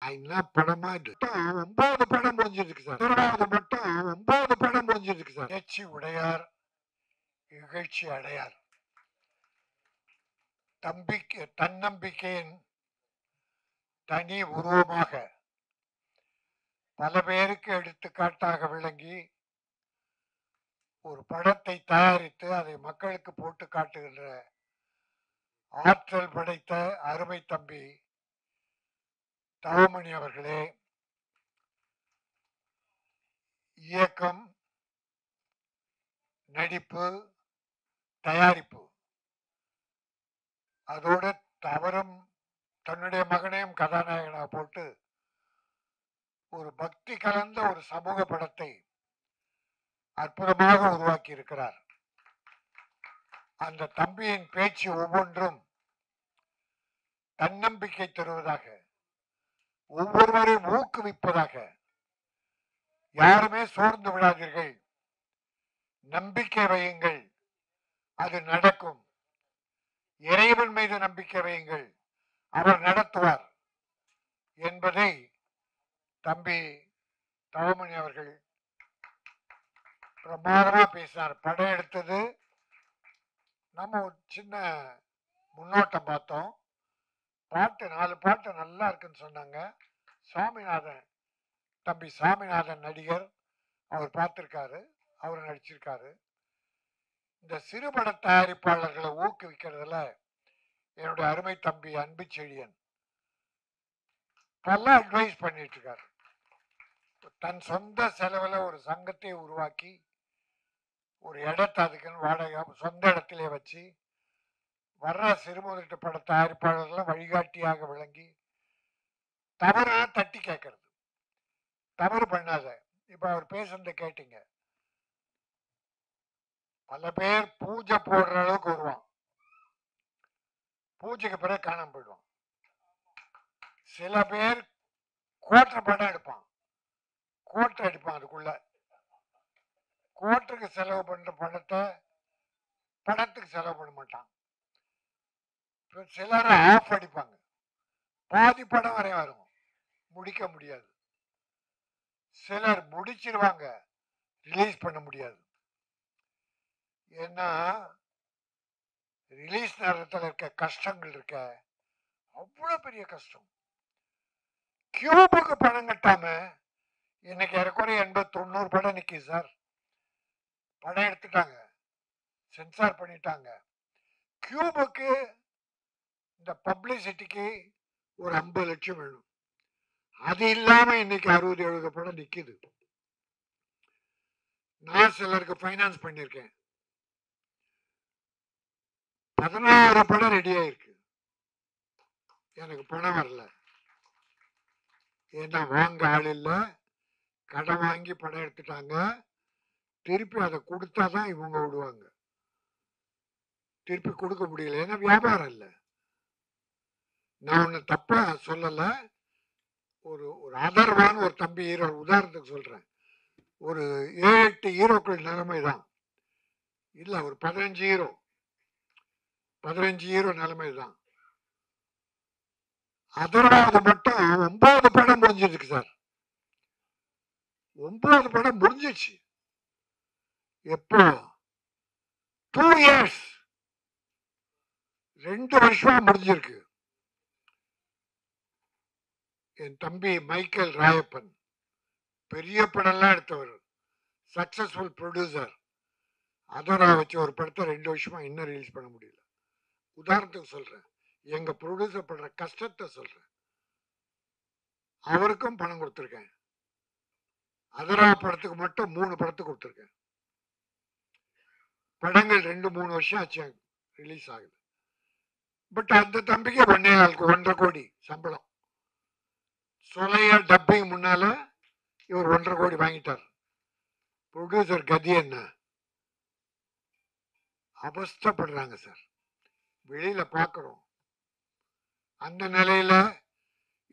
என்ன படமா இது? 9 படம் முடிஞ்சிருக்கு சார். மட்டும் 9 படம் முடிஞ்சிருக்கு சார். பேச்சு உடையார் இகழ்ச்சி அடையார். தன்னம்பிக்கையின் தனி உருவமாக பல பேருக்கு எடுத்துக்காட்டாக விளங்கி ஒரு படத்தை தயாரித்து அதை மக்களுக்கு போட்டு காட்டுகின்ற ஆற்றல் படைத்த அருமை தம்பி தவமணி அவர்களே, இயக்கம், நடிப்பு, தயாரிப்பு, அதோட அவரும் தன்னுடைய மகனையும் கதாநாயகனாக போட்டு ஒரு பக்தி கலந்த ஒரு சமூக படத்தை அற்புதமாக உருவாக்கி இருக்கிறார். அந்த தம்பியின் பேச்சு ஒவ்வொன்றும் தன்னம்பிக்கை தருவதாக, ஒவ்வொருவரையும் ஊக்குவிப்பதாக. யாருமே சோர்ந்து விடாதீர்கள், நம்பிக்கை வையுங்கள், அது நடக்கும். இறைவன் மீது நம்பிக்கை வையுங்கள், அவர் நடத்துவார் என்பதை தம்பி தவமணி அவர்கள் பிரமாதமா பேசினார். படம் எடுத்தது நம்ம ஒரு சின்ன முன்னோட்டம் பார்த்தோம். பாட்டு 4 பாட்டு நல்லா இருக்குன்னு சொன்னாங்க. சாமிநாதன், தம்பி சாமிநாதன் நடிகர், அவர் பார்த்திருக்காரு, அவர் நடிச்சிருக்காரு. இந்த சிறுபட தயாரிப்பாளர்களை ஊக்குவிக்கிறதுல என்னுடைய அருமை தம்பி அன்பு செழியன் பல அட்வைஸ் பண்ணிட்டு இருக்காரு. தன் சொந்த செலவில் ஒரு சங்கத்தை உருவாக்கி ஒரு இடத்தை அதுக்குன்னு வாடகை சொந்த இடத்திலே வச்சு வர்ற சிறுமுதலீட்டு பட தயாரிப்பாளர்களை வழிகாட்டியாக விளங்கி தவற தட்டி கேட்கறது, தவறு பண்ணாத. இப்ப அவர் பேசுறத கேட்டீங்க. பல பேர் பூஜை போடுற அளவுக்கு வருவான், பூஜைக்கு பிறகு காணாம போயிடுவான். சில பேர் கோட்டை படம் எடுப்பான், கோட்டை அடிப்பான், அதுக்குள்ள கோட்டுக்கு செலவு பண்ற பணத்தை படத்துக்கு செலவு பண்ண மாட்டான். சிலர் ஆஃப் அடிப்பாங்க, பாதி படம் வரை வரும், முடிக்க முடியாது. சிலர் முடிச்சிருவாங்க, ரிலீஸ் பண்ண முடியாது. ஏன்னா ரிலீஸ் நேரத்தில் இருக்க கஷ்டங்கள் இருக்க, அவ்வளவு பெரிய கஷ்டம். கியூபுக்கு பணம் கட்டாம இன்னைக்கு ஏறக்குறைய 80-90 படம் நிற்கி சார். படம் எடுத்துட்டாங்க, சென்சார் பண்ணிட்டாங்க. கியூபுக்கு இந்த பப்ளிசிட்டிக்கு ஒரு 50 லட்சம் வேணும். அது இல்லாம இன்னைக்கு 60-70 படம் நிக்குது. நான் சிலருக்கு ஃபைனான்ஸ் பண்ணியிருக்கேன். 16 படம் ரெடி ஆயிருக்கு, எனக்கு பணம் வரல. ஏன்னா வாங்க ஆள் இல்லை, கடன் வாங்கி படம் எடுத்துட்டாங்க. திருப்பி அதை கொடுத்தாதான் இவங்க விடுவாங்க, திருப்பி கொடுக்க முடியல, ஏன்னா வியாபாரம் இல்லை. நான் ஒண்ணு தப்பா சொல்லல. ஒரு ஒரு அதர்வான ஒரு தம்பி ஹீரோ, உதாரணத்துக்கு சொல்றேன், ஒரு 7-8 ஹீரோக்கள் நிலைமை தான் இல்ல, ஒரு 15 ஹீரோ நிலைமை தான். அதர்வாவது மட்டும் 9 படம் முடிஞ்சிருக்கு சார். 9 படம் முடிஞ்சிச்சு. எப்போ? 2 இயர்ஸ், 2 வருஷமா முடிஞ்சிருக்கு. என் தம்பி மைக்கேல் ராயப்பன் பெரிய படம்லாம் எடுத்தவர், சக்சஸ்ஃபுல் ப்ரொடியூசர். அதரா வச்சு ஒரு படத்தை 2 வருஷமா இன்னும் ரிலீஸ் பண்ண முடியல. உதாரணத்துக்கு சொல்றேன், எங்க ப்ரொடியூசர் பண்ற கஷ்டத்தை சொல்றேன். அவருக்கும் பணம் கொடுத்துருக்கேன். அதரா படத்துக்கு மட்டும் 3 படத்துக்கு கொடுத்துருக்கேன். படங்கள் 2-3 வருஷம் ஆச்சு ரிலீஸ் ஆகுது. பட் அந்த தம்பிக்கு 1.25 கோடி சம்பளம். சொலைய டப்பிங் முன்னால இவர் 1.5 கோடி வாங்கிட்டார். ப்ரொடியூசர் கதி என்ன அவஸ்தப்படுறாங்க சார், வெளியில பாக்குறோம். அந்த நிலையில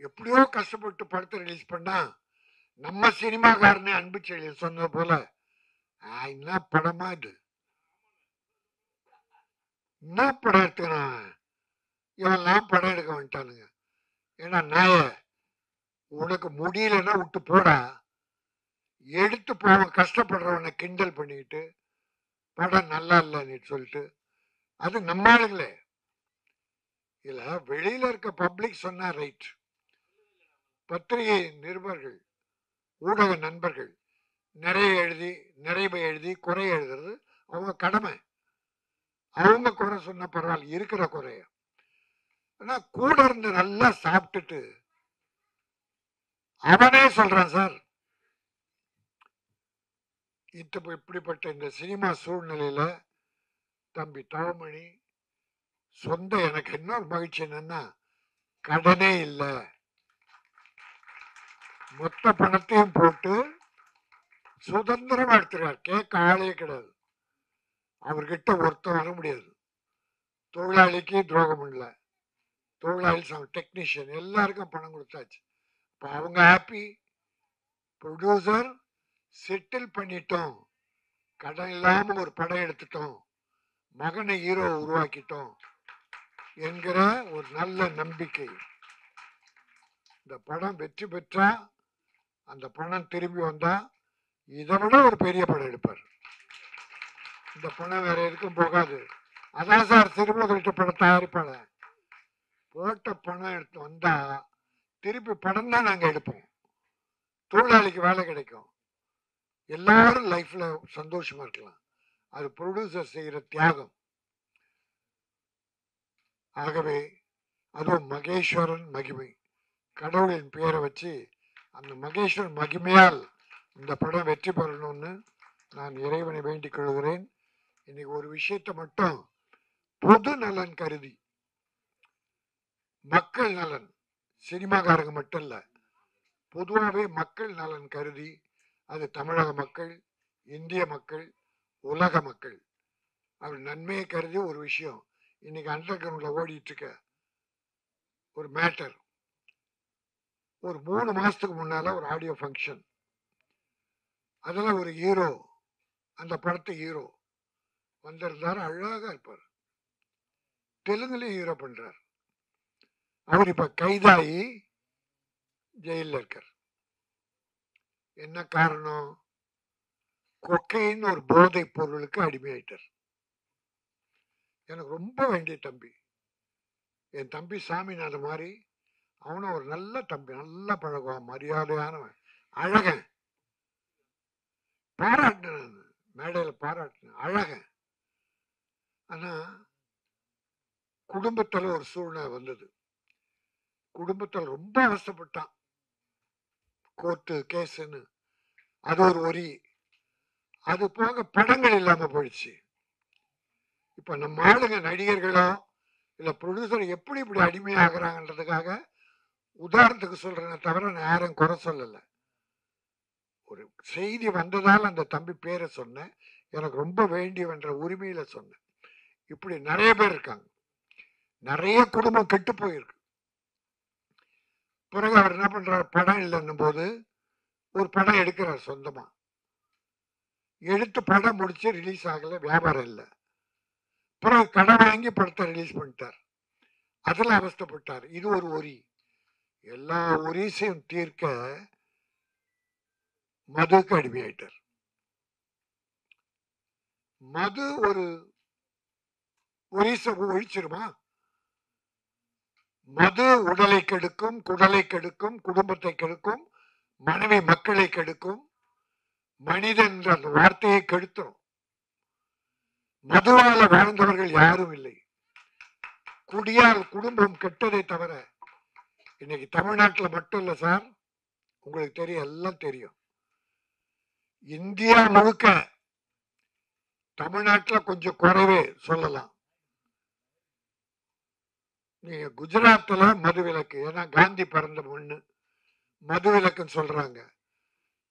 எப்படியோ கஷ்டப்பட்டு படத்தை ரிலீஸ் பண்ணா, நம்ம சினிமாக்காரனே அன்பு செழியன் சொன்னது போல, என்ன படமா இது, என்ன படம் எடுத்துக்கிறான், இவெல்லாம் படம் எடுக்க வந்துட்டானுங்க. ஏன்னா நாய உனக்கு முடியலன்னா விட்டு போடா. எடுத்து போக கஷ்டப்படுறவனை கிண்டல் பண்ணிட்டு படம் நல்லா இல்லைன்னு சொல்லிட்டு, அது நம்ம ஆளுங்களே. இல்ல வெளியில இருக்க பப்ளிக் சொன்னா ரைட். பத்திரிகை நிருபர்கள், ஊடக நண்பர்கள் நிறைய எழுதி குறை எழுதுறது அவங்க கடமை. அவங்க குறை சொன்ன பரவாயில்ல, இருக்கிற குறைய. ஆனா கூட இருந்து நல்லா சாப்பிட்டுட்டு அவனே சொல்றான், சார் இப்படிப்பட்ட இந்த சினிமா சூழ்நிலையில தம்பி தவமணி சொந்த, எனக்கு இன்னொரு மகிழ்ச்சி என்னன்னா, கடனே இல்லை, மொத்த பணத்தையும் போட்டு சுதந்திரமா எடுத்துறாரு. கேட்க ஆளே கிடையாது. அவர்கிட்ட ஒருத்தர் வர முடியாது. தொழிலாளிக்கு துரோகம் இல்லை, தொழிலாளி டெக்னீஷியன் எல்லாருக்கும் பணம் கொடுத்தாச்சு. இப்போ அவங்க ஹாப்பி. ப்ரொடியூசர் செட்டில் பண்ணிட்டோம், கடன் இல்லாம ஒரு படம் எடுத்துட்டோம், மகனை ஹீரோ உருவாக்கிட்டோம் என்கிற ஒரு நல்ல நம்பிக்கை. இந்த படம் வெற்றி பெற்றா, அந்த பணம் திரும்பி வந்தா இதை விட ஒரு பெரிய படம் எடுப்பார். இந்த பணம் வேற எதுக்கும் போகாது. அதான் சார் சிறுமுகல்கிட்ட படம் தயாரிப்பாளர். போட்ட பணம் எடுத்து வந்தா திருப்பி படம் தான் நாங்க எடுப்போம். தொழிலாளிக்கு வேலை கிடைக்கும், எல்லாரும் லைஃப்ல சந்தோஷமா இருக்கலாம். அது ப்ரொடியூசர் செய்யற தியாகம். ஆகவே அதுவும் மகேஸ்வரன் மகிமை, கடவுளின் பெயரை வச்சு அந்த மகேஸ்வரன் மகிமையால் இந்த படம் வெற்றி பெறணும்னு நான் இறைவனை வேண்டிக் கொள்கிறேன். இன்னைக்கு ஒரு விஷயத்தை மட்டும் பொது நலன் கருதி, மக்கள் நலன், சினிமாக்காரங்க மட்டும் இல்ல, பொதுவாகவே மக்கள் நலன் கருதி, அது தமிழக மக்கள், இந்திய மக்கள், உலக மக்கள், அவர் நன்மையை கருதி ஒரு விஷயம். இன்னைக்கு அண்டர் கிரவுண்ட்ல ஓடிட்டு இருக்க ஒரு மேட்டர், ஒரு 3 மாசத்துக்கு முன்னால ஒரு ஆடியோ ஃபங்க்ஷன், அதில் ஒரு ஹீரோ, அந்த படத்து ஹீரோ வந்திருந்தார். அழகா இருப்பார், தெலுங்குலயும் ஹீரோ பண்றார். அவர் இப்ப கைதாகி ஜெயில இருக்கார். என்ன காரணம்? கொக்கைன்னு ஒரு போதை பொருளுக்கு அடிமையாயிட்டார். எனக்கு ரொம்ப வேண்டிய தம்பி, என் தம்பி சாமிநாதன் மாதிரி, அவனும் ஒரு நல்ல தம்பி, நல்லா பழகுவான், மரியாதையானவன், அழகன், பாராட்டினேன், மேடையில் பாராட்டினேன், அழகன். ஆனா குடும்பத்தில் ஒரு சூழ்நிலை வந்தது. குடும்பத்தில் ரொம்ப அவசப்பட்டான், கோர்ட்டு கேஸ்ன்னு, அது ஒரு ஒரி. அது போக படங்கள் இல்லாம போயிடுச்சு. இப்ப நம்ம ஆளுங்க நடிகர்களோ இல்ல ப்ரொடியூசர் எப்படி இப்படி அடிமையாகிறாங்கன்றதுக்காக உதாரணத்துக்கு சொல்றேன்னு தவிர நான் யாரும் குறை சொல்லல. ஒரு செய்தி வந்ததால் அந்த தம்பி பேரை சொன்னேன், எனக்கு ரொம்ப வேண்டியவன்ற உரிமையில சொன்னேன். இப்படி நிறைய பேர் இருக்காங்க, நிறைய குடும்பம் கெட்டு போயிருக்கு. பிறகு அவர் என்ன பண்றாரு, படம் இல்லைன்னும் போது ஒரு படம் எடுக்கிறார் சொந்தமா. எடுத்து படம் முடிச்சு ரிலீஸ் ஆகல, வியாபாரம் இல்லை. பிறகு கடன் வாங்கி படத்தை ரிலீஸ் பண்ணிட்டார். அதுல அவஸ்தப்பட்டார். இது ஒரு ஒரி. எல்லா ஒரிசையும் தீர்க்க மதுக்கு அடிமையாயிட்டார். மது ஒரு ஒரிசை ஒழிச்சிருமா? மது உடலை கெடுக்கும், குடலை கெடுக்கும், குடும்பத்தை கெடுக்கும், மனைவி மக்களை கெடுக்கும், மனிதன் அந்த வார்த்தையை கெடுத்துரும். மதுவால வாழ்ந்தவர்கள் யாரும் இல்லை. குடியால் குடும்பம் கெட்டதை தவிர இன்னைக்கு தமிழ்நாட்டில் மட்டும் இல்ல சார், உங்களுக்கு தெரியும், எல்லாம் தெரியும், இந்தியா முழுக்க. தமிழ்நாட்டில் கொஞ்சம் குறைவே சொல்லலாம். நீங்க குஜராத்ல மது விலக்கு, ஏன்னா காந்தி பிறந்த மண்ணு, மது விலக்குன்னு சொல்றாங்க.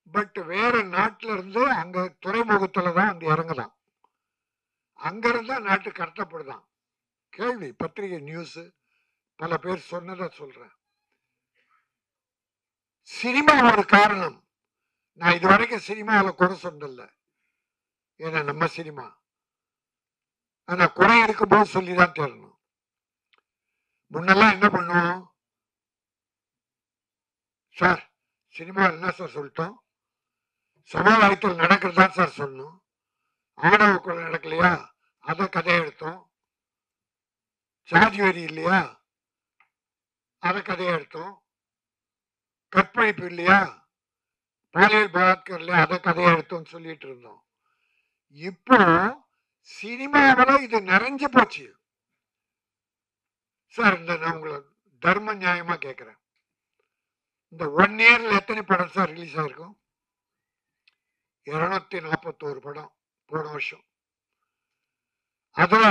பட் வேற நாட்டில இருந்து அங்க துறைமுகத்துலதான் வந்து இறங்கலாம், அங்க இருந்தா நாட்டு கடத்தப்படுதான். கேள்வி, பத்திரிகை நியூஸ் பல பேர் சொன்னதை சொல்றேன். சினிமா ஒரு காரணம். நான் இதுவரைக்கும் சினிமாவில் குறை சொன்னதில்லை, ஏன்னா நம்ம சினிமா. ஆனா குறை இருக்கும்போது சொல்லிதான் தரணும். முன்னெல்லாம் என்ன பண்ணுவோம், சார் சினிமா என்ன சார் சொல்லிட்டோம், சமுதாயத்தில் நடக்கிறதா சார் சொன்னோம். ஆணவ கொலை நடக்கலையா, அத கதையை எடுத்தோம். சாதி வரி இல்லையா, அத கதையை எடுத்தோம். கற்பழிப்பு இல்லையா, பாலியல் பலாத்காரம் இல்லையா, அத கதையை எடுத்தோம் சொல்லிட்டு இருந்தோம். இப்போ சினிமாவில இது நிறைஞ்சு போச்சு சார். இந்த நான் உங்களை தர்ம நியாயமா கேட்கிறேன், இந்த 1 இயர்ல எத்தனை படம் சார் ரிலீஸ் ஆயிருக்கும்? 241 படம் போன வருஷம். அதுல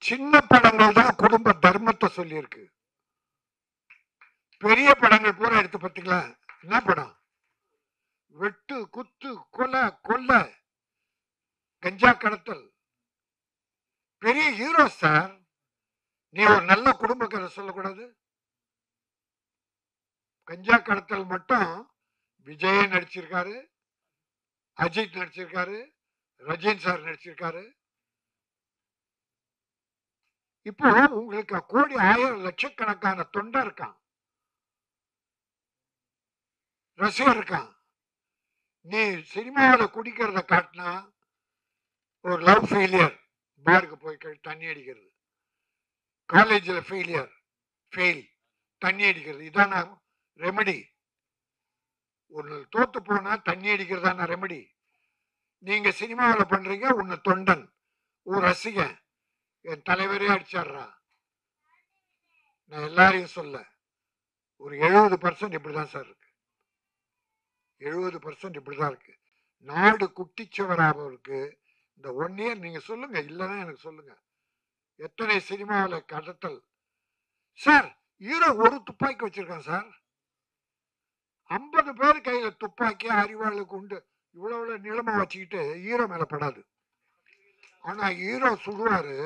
சின்ன படங்கள் தான் குடும்ப தர்மத்தை சொல்லி இருக்கு. பெரிய படங்கள் பூரா எடுத்து பார்த்தீங்களா? என்ன படம்? வெட்டு, குத்து, கொலை, கொள்ளை, கஞ்சா கடத்தல். பெரிய ஹீரோ சார். நீ ஒரு நல்ல குடும்ப கதை சொல்லக்கூடாது? கஞ்சா கடத்தல் மட்டும் விஜய் நடிச்சிருக்காரு, அஜித் நடிச்சிருக்காரு, ரஜினி சார் நடிச்சிருக்காரு. இப்போ உங்களுக்கு கோடி ஆயிரம் லட்சக்கணக்கான தொண்டை இருக்கான், ரசிகர் இருக்கான். நீ சினிமாவில் குடிக்கிறத காட்டினா ஒரு லவ் ஃபெயிலியர், பாருக்கு போய் தண்ணி அடிக்கிறது, காலேஜில் ஃபெயில் தண்ணி அடிக்கிறது, இதான ரெமெடி? ஒன்று தோத்து போனா தண்ணி அடிக்கிறதான ரெமெடி? நீங்க சினிமாவில் பண்றீங்க, உன்னை தொண்டன் ஒரு ரசிகன் என் தலைவரே அடிச்சாடுறா. நான் எல்லாரையும் சொல்ல, ஒரு 70% இப்படிதான் சார் இருக்கு. 70% இப்படிதான் இருக்கு. நாடு குட்டிச்சுவராக இருக்கு. இந்த 1 இயர் நீங்க சொல்லுங்க, இல்லைன்னா எனக்கு சொல்லுங்க, எத்தனை சினிமாவில் கடத்தல் சார்? ஹீரோ ஒரு துப்பாக்கி வச்சிருக்கான் சார், 50 பேர் கையில துப்பாக்கி, அறிவாளுக்கு உண்டு, இவ்வளவு நிலமா வச்சுக்கிட்டு ஹீரோ மேல படாது. ஆனா ஹீரோ சுடுவாரு,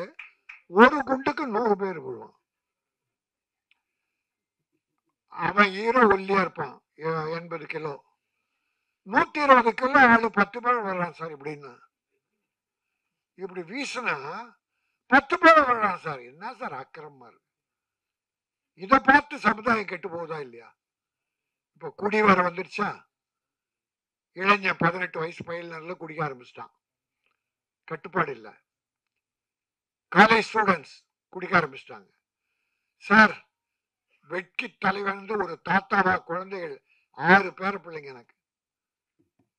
ஒரு குண்டுக்கு 100 பேர் விழுவான். அவன் ஹீரோ ஒல்லியா இருப்பான், 80 கிலோ, 120 கிலோ ஆளு 10 பேர் வர்றான் சார். இப்படின்னா இப்படி வீசினா 10 பேர் வர்றான் சார். என்ன சார் அக்கிரமமா இருக்கு? இதை பார்த்து சமுதாயம் கெட்டு போகுதா இல்லையா? இப்போ குடி வர வந்துருச்சா? இளைஞன் 18 வயசு பயில குடிக்க ஆரம்பிச்சிட்டான், கட்டுப்பாடு இல்லை. காலேஜ் ஸ்டூடெண்ட்ஸ் குடிக்க ஆரம்பிச்சிட்டாங்க சார். வெட்கி தலைவன் ஒரு தாத்தாவா குழந்தைகள் 6 பேர பிள்ளைங்க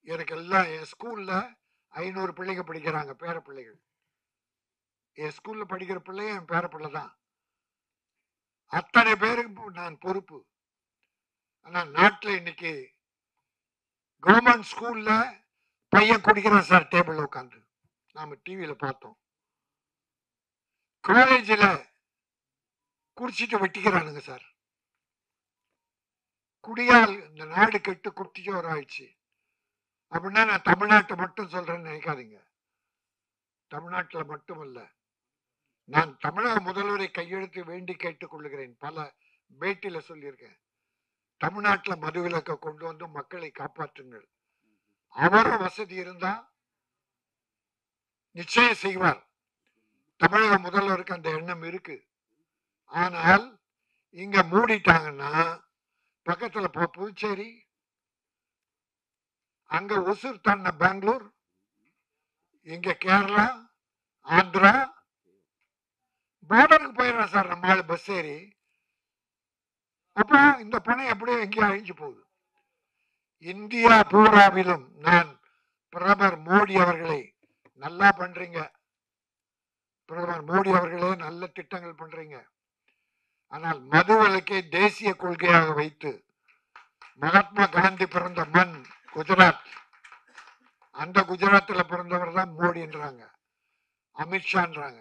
எனக்கு எல்லாம். என் ஸ்கூல்ல 500 பிள்ளைங்க படிக்கிறாங்க, பேர பிள்ளைகள். என் ஸ்கூல்ல படிக்கிற பிள்ளைங்க என் பேர பிள்ளை தான். அத்தனை பேருக்கு நான் பொறுப்பு. ஆனா நாட்டில் இன்னைக்கு கவர்மெண்ட் ஸ்கூல்ல பையன் குடிக்கிறான் சார், டேபிள் உட்காந்து, நாம டிவியில பார்த்தோம். காலேஜில் குடிச்சிட்டு வெட்டிக்கிறானுங்க சார். குடியால் இந்த நாடு கெட்டு குட்டிச்சோர் ஆயிடுச்சு. அப்படின்னா நான் தமிழ்நாட்டை மட்டும் சொல்றேன்னு நினைக்காதீங்க. தமிழ்நாட்டில் மட்டுமல்ல, நான் தமிழக முதல்வரை கையெழுத்து வேண்டி கேட்டுக் கொள்ளுகிறேன். பல பேட்டியில சொல்லியிருக்கேன், தமிழ்நாட்டில் மதுவிலக்கை கொண்டு வந்து மக்களை காப்பாற்றுங்கள். அவரும் வசதி இருந்தா நிச்சயம் செய்வார். தமிழக முதல்வருக்கு அந்த எண்ணம் இருக்கு. ஆனால் இங்க மூடிட்டாங்கன்னா பக்கத்துல புதுச்சேரி, அங்க ஒசூர் தாண்ட பெங்களூர், இங்க கேரளா, ஆந்திரா, பார்டருக்கு போயிடுறோம் சார் நம்ம ஆளு பஸ் ஏறி. அப்ப இந்த பணம் எப்படியோ எங்கேயோ அழிஞ்சு போகுது. இந்தியா பூராவிலும் நான் பிரதமர் மோடி அவர்களை, நல்லா பண்றீங்க பிரதமர் மோடி அவர்களே, நல்ல திட்டங்கள் பண்றீங்க. ஆனால் மதுவிலக்கை தேசிய கொள்கையாக வைத்து, மகாத்மா காந்தி பிறந்த மண் குஜராத், அந்த குஜராத்தில் பிறந்தவர் தான் மோடின்றாங்க, அமித்ஷான்றாங்க.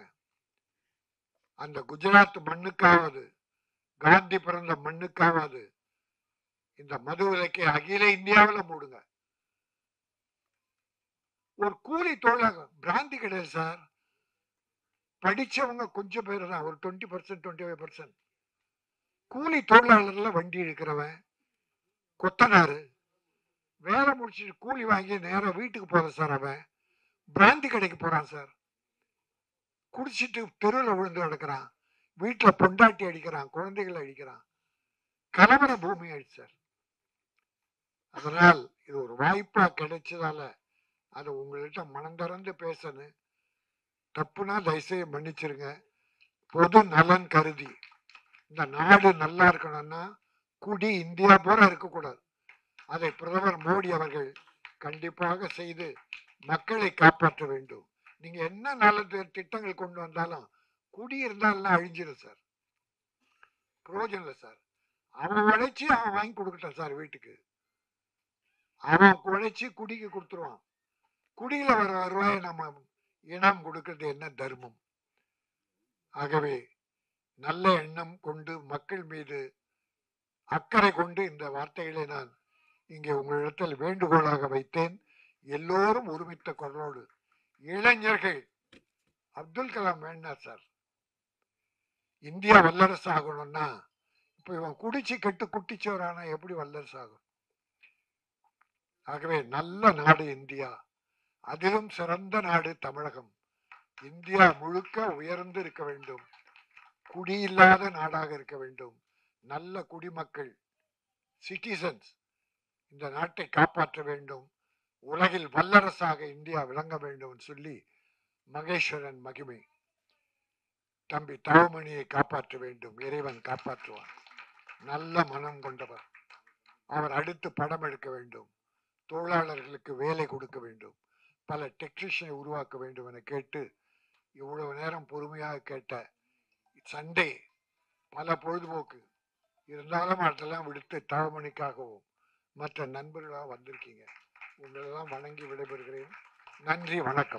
அந்த குஜராத் மண்ணுக்காவது, காந்தி பிறந்த மண்ணுக்காவது இந்த மதுவிலக்கை அகில இந்தியாவில் மூடுங்க. ஒரு கூலி தொழிலாக பிராந்தி கிடையாது சார். படிச்சவங்க கொஞ்சம் பேர் தான், ஒரு 20%, 25%. கூலி தொழிலாளர்ல வண்டி இருக்கிறவன், கொத்தனாரு, வேலை முடிச்சுட்டு கூலி வாங்கி நேரம் வீட்டுக்கு போற சார். அவன் பிராந்தி கடைக்கு போறான் சார், குடிச்சிட்டு தெருவில் விழுந்து கிடக்கிறான், வீட்டுல பொண்டாட்டி அடிக்கிறான், குழந்தைகளை அடிக்கிறான், கலவர பூமி ஆயிடுச்சு சார். அதனால் இது ஒரு வாய்ப்பா கிடைச்சதால அதை உங்கள்கிட்ட மனம் திறந்து பேசணும். தப்புனா தயவுசெய்து மன்னிச்சிருங்க. பொது நலன் கருதி இந்த நாடு நல்லா இருக்கணும்னா குடி இந்தியா பூரா இருக்கக்கூடாது. அதை பிரதமர் மோடி அவர்கள் கண்டிப்பாக செய்து மக்களை காப்பாற்ற வேண்டும். நீங்க என்ன நல்ல திட்டங்கள் கொண்டு வந்தாலும் குடி இருந்தாலும் அழிஞ்சிடும் சார், பிரயோஜனம் இல்லை சார். அவன் உழைச்சி அவன் வாங்கி கொடுக்கட்டான் சார், வீட்டுக்கு அவன் உழைச்சி குடிக்கு கொடுத்துருவான். குடியில வர வருவாயை நம்ம இனம் கொடுக்கிறது என்ன தர்மம்? ஆகவே நல்ல எண்ணம் கொண்டு மக்கள் மீது அக்கறை கொண்டு இந்த வார்த்தைகளை நான் இங்கே உங்களிடத்தில் வேண்டுகோளாக வைத்தேன். எல்லோரும் ஒருமித்த குரலோடு இளைஞர்கள் அப்துல் கலாம் வேண்டாம் சார், இந்தியா வல்லரசு ஆகணும்னா இப்ப இவன் குடிச்சு கெட்டு குட்டிச்சோரானா எப்படி வல்லரசு ஆகும்? ஆகவே நல்ல நாடு இந்தியா, அதிலும் சிறந்த நாடு தமிழகம். இந்தியா முழுக்க உயர்ந்து இருக்க வேண்டும், குடியில்லாத நாடாக இருக்க வேண்டும். நல்ல குடிமக்கள் சிட்டிசன்ஸ் இந்த நாட்டை காப்பாற்ற வேண்டும். உலகில் வல்லரசாக இந்தியா விளங்க வேண்டும் சொல்லி மகேஸ்வரன் மகிமை தம்பி தவமணியை காப்பாற்ற வேண்டும். இறைவன் காப்பாற்றுவான். நல்ல மனம் கொண்டவர் அவர். அடுத்து படம் எடுக்க வேண்டும், தொழிலாளர்களுக்கு வேலை கொடுக்க வேண்டும், பல டெக்னீஷியனை உருவாக்க வேண்டும் என கேட்டு இவ்வளவு நேரம் பொறுமையாக கேட்ட சண்டே பல பொழுதுபோக்கு இருந்தாலும் அதெல்லாம் விடுத்து தவமணிக்காகவும் மற்ற நண்பர்களாக வந்திருக்கீங்க. உங்களெல்லாம் வணங்கி விடைபெறுகிறேன். நன்றி, வணக்கம்.